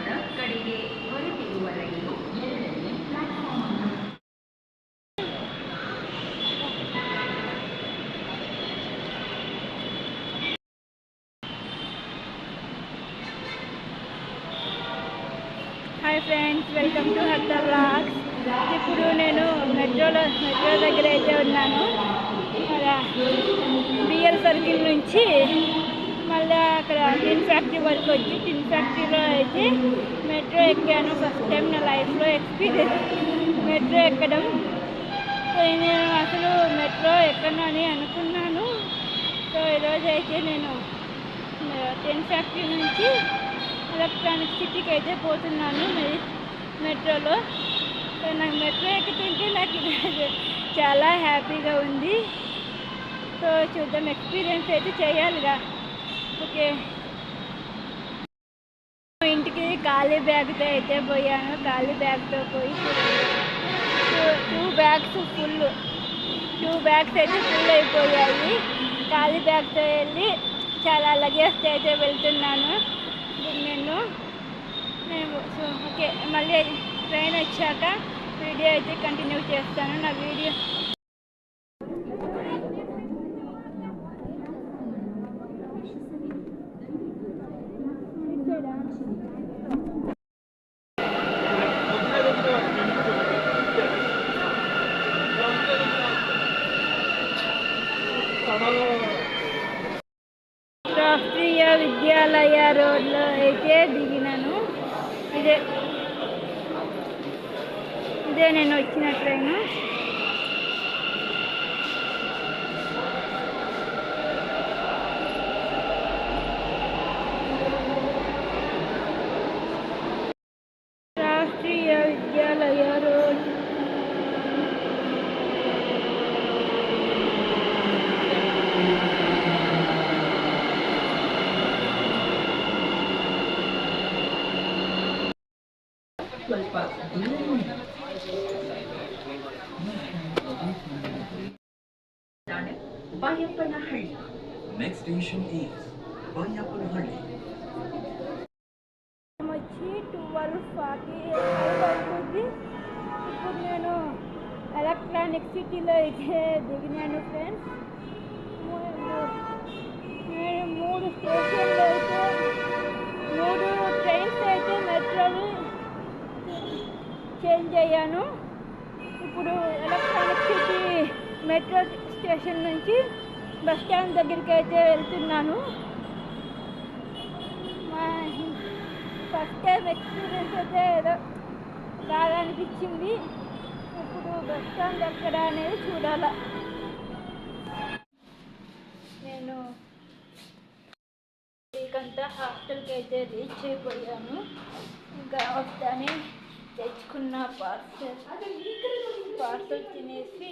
ಕಡೆಗೆ ಹೊರಟಿರುವ ರೈಲು 2ನೇ platform. Hi friends, welcome to Hartha vlogs. ఇప్పుడు నేను మెట్రో దగ్గర అయితే ఉన్నాను. బిఎల్ సర్కిల్ నుంచి మళ్ళీ అక్కడ టిన్ ఫ్యాక్టరీ వరకు వచ్చి టిన్ ఫ్యాక్టరీలో అయితే మెట్రో ఎక్కాను. ఫస్ట్ టైం నా లైఫ్లో ఎక్స్పీరియన్స్ మెట్రో ఎక్కడం. నేను అసలు మెట్రో ఎక్కను అని అనుకున్నాను. సో ఈరోజు అయితే నేను టిన్ ఫ్యాక్టరీ నుంచి ఎలక్ట్రానిక్ సిటీకి అయితే పోతున్నాను మెట్రోలో. సో నాకు మెట్రో ఎక్కుతుంటే నాకు చాలా హ్యాపీగా ఉంది. సో చూద్దాం, ఎక్స్పీరియన్స్ అయితే చేయాలిగా. ఓకే, ఇంటికి ఖాళీ బ్యాగ్తో అయితే పోయాను. ఖాళీ బ్యాగ్తో పోయి టూ బ్యాగ్స్ అయితే ఫుల్ అయిపోయాయి. ఖాళీ బ్యాగ్తో వెళ్ళి చాలా లగేజ్తో అయితే వెళ్తున్నాను నేను. ఓకే, మళ్ళీ ట్రైన్ వచ్చాక వీడియో అయితే కంటిన్యూ చేస్తాను. నా వీడియో రాష్ట్రీయ విద్యాలయ రోడ్లో అయితే దిగినాను. ఇదే నేను వచ్చిన train. Rashtreeya Vidyalaya road. Baiyappanahalli. Next station is Baiyappanahalli. వచ్చి 12:40 అవుతుంది. ఇప్పుడు నేను ఎలక్ట్రానిక్ సిటీలో అయితే దిగినాను ఫ్రెండ్స్. నేను 3 స్టేషన్లు అయితే 3 ట్రైన్స్ అయితే మెట్రోలు చేంజ్ అయ్యాను. ఇప్పుడు ఎలక్ట్రానిక్ సిటీ మెట్రో స్టేషన్ నుంచి బస్ స్టాండ్ దగ్గరికి అయితే వెళ్తున్నాను. ఫస్ట్ టైం ఎక్స్పీరియన్స్ అయితే ఏదో బాగా అనిపించింది. ఇప్పుడు బస్ స్టాండ్ ఎక్కడ అనేది చూడాలా. నేను వీకంతా హాస్టల్కి అయితే రీచ్ అయిపోయాను. ఇంకా వస్తానే తెచ్చుకున్న పార్సల్ తినేసి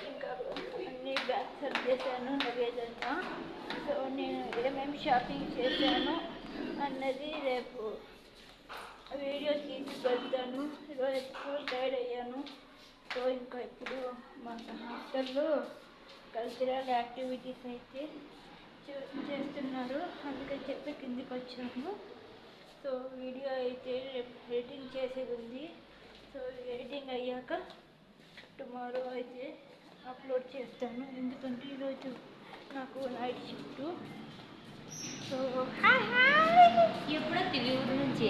ఇంకా అన్ని బ్యాగ్ సర్వ్ చేశాను, లగేజ్ అంతా. సో నేను ఏమేమి షాపింగ్ చేశాను అన్నది రేపు వీడియో తీసి పెడతాను. ఈరోజు స్కూల్ టైర్డ్ అయ్యాను. సో ఇంకా ఇప్పుడు మా హాస్టల్లో కల్చరల్ యాక్టివిటీస్ అయితే చేస్తున్నారు, అందుకని చెప్పి కిందికి వచ్చాను. సో వీడియో అయితే రేపు ఎడిటింగ్ చేసేది ఉంది. సో ఎడిటింగ్ అయ్యాక టుమారో అయితే అప్లోడ్ చేస్తాను, ఎందుకంటే ఈరోజు నాకు నైట్ షిఫ్ట్. సో ఎప్పుడో తెలియదు నుంచి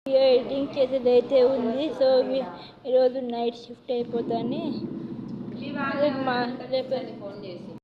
ఎడిటింగ్ చేసేది అయితే ఉంది. సో ఈరోజు నైట్ షిఫ్ట్ అయిపోతాను. రేపు ఫోన్ చేసి